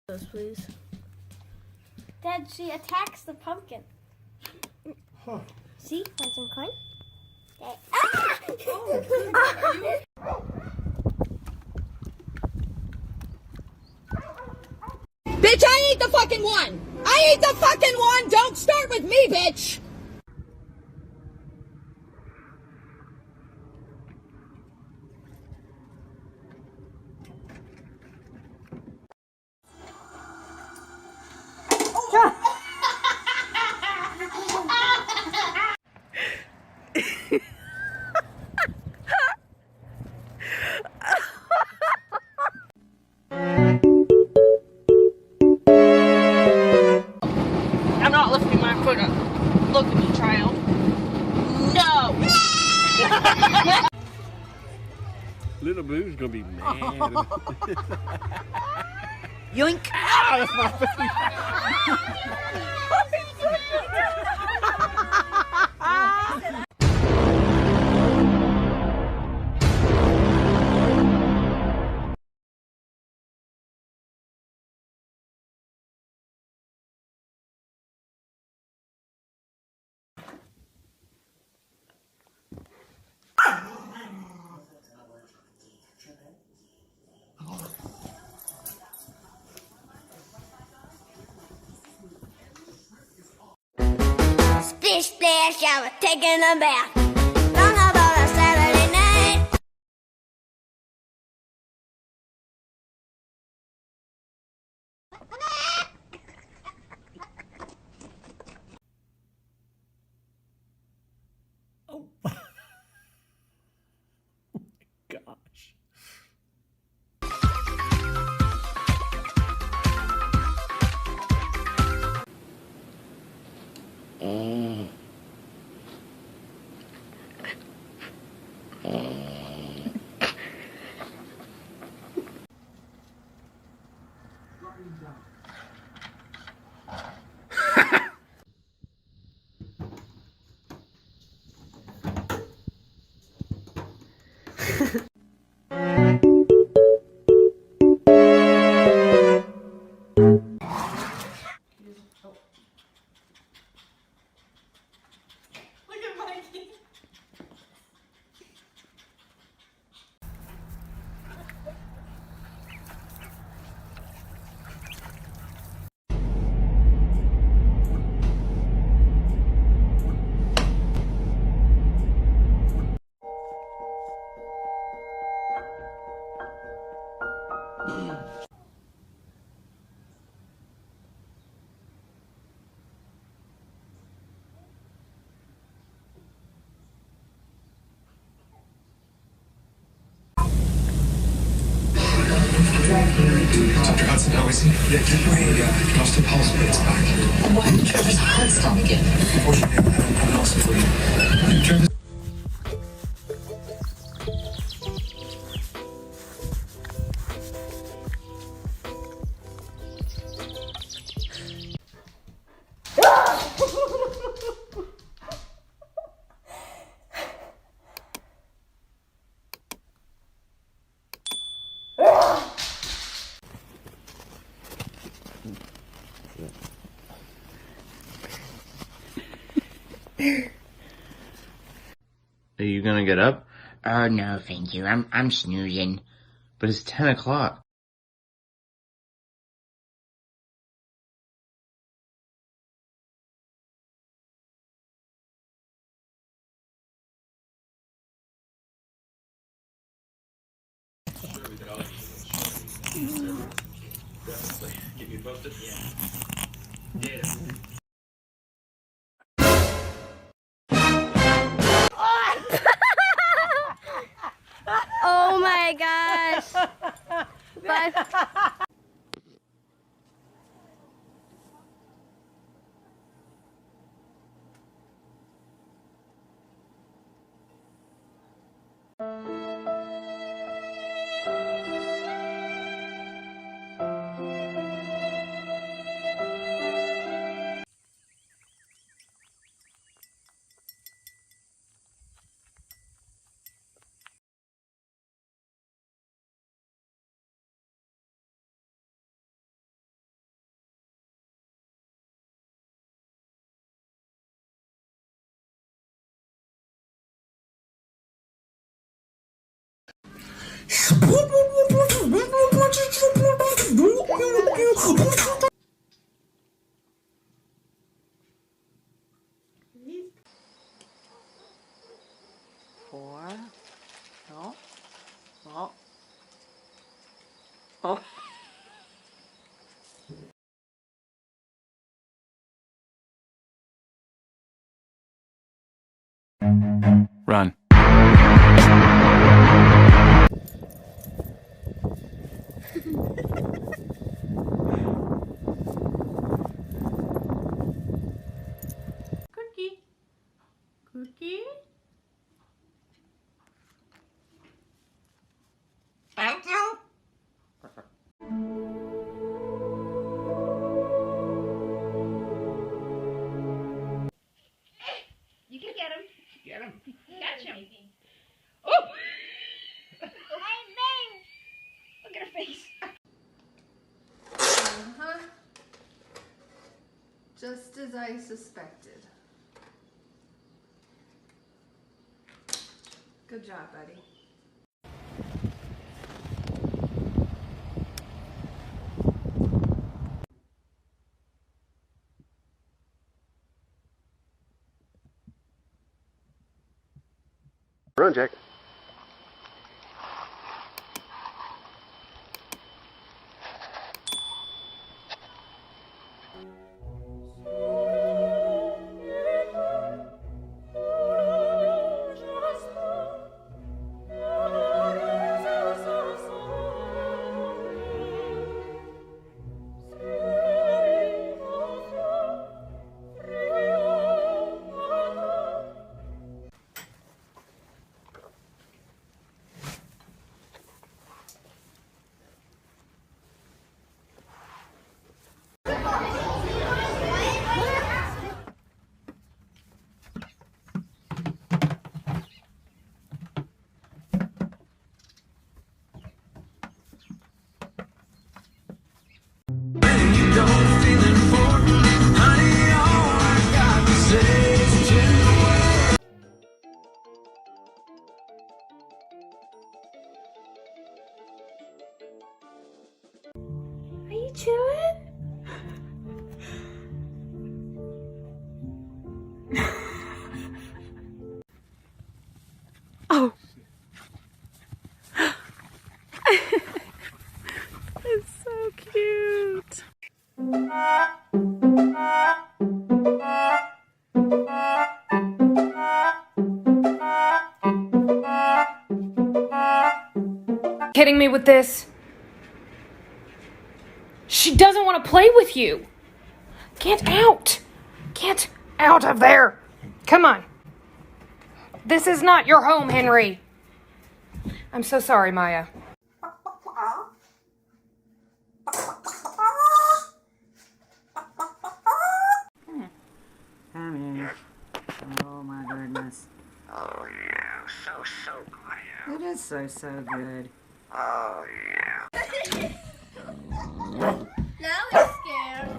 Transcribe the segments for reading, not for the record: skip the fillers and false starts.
Those, please. Dad, she attacks the pumpkin. See? Want some coin? Dad. Ah! Bitch, I ain't the fucking one! I ain't the fucking one! Don't start with me, bitch! I'm not lifting my foot up. Look at me, child. No! Little Boo's gonna be mad. Yoink! Ah, that's my face. Splish splash, I was taking a bath. Long about a Saturday night. Oh. Gosh. Dr. Hudson, how is he? Yeah, we lost a pulse, but it's back. Why did Trevor's heart stop again? Unfortunately, I don't have an answer for you. Trevor's Are you gonna get up? Oh, no, thank you. I'm snoozing. But it's 10 o'clock. Keep me posted. Yeah. Oh my gosh. But Four. Oh. Oh. Oh. Run. Cookie. Cookie. Thank you. You can get him. Get him. Catch him. Oh! Hey, Bing. Look at her face. Uh-huh. Just as I suspected. Good job, buddy. Run, Jack. Are you chewing? Oh. It's so cute. Kidding me with this? She doesn't want to play with you. Get out. Get out of there. Come on. This is not your home, Henry. I'm so sorry, Maya. Come here. Oh my goodness. Oh yeah, so good. It is so good. Oh yeah. Now he's scared.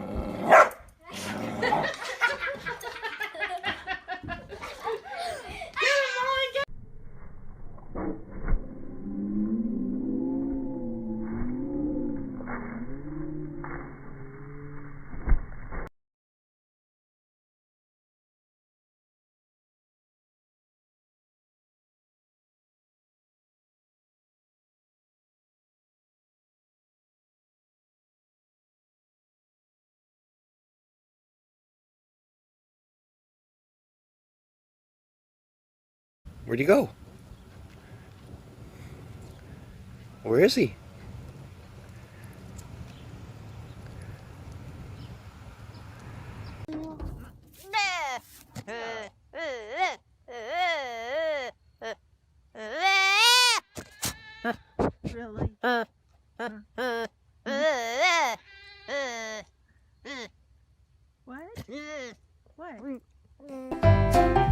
Where'd he go? Where is he? Really? What? What?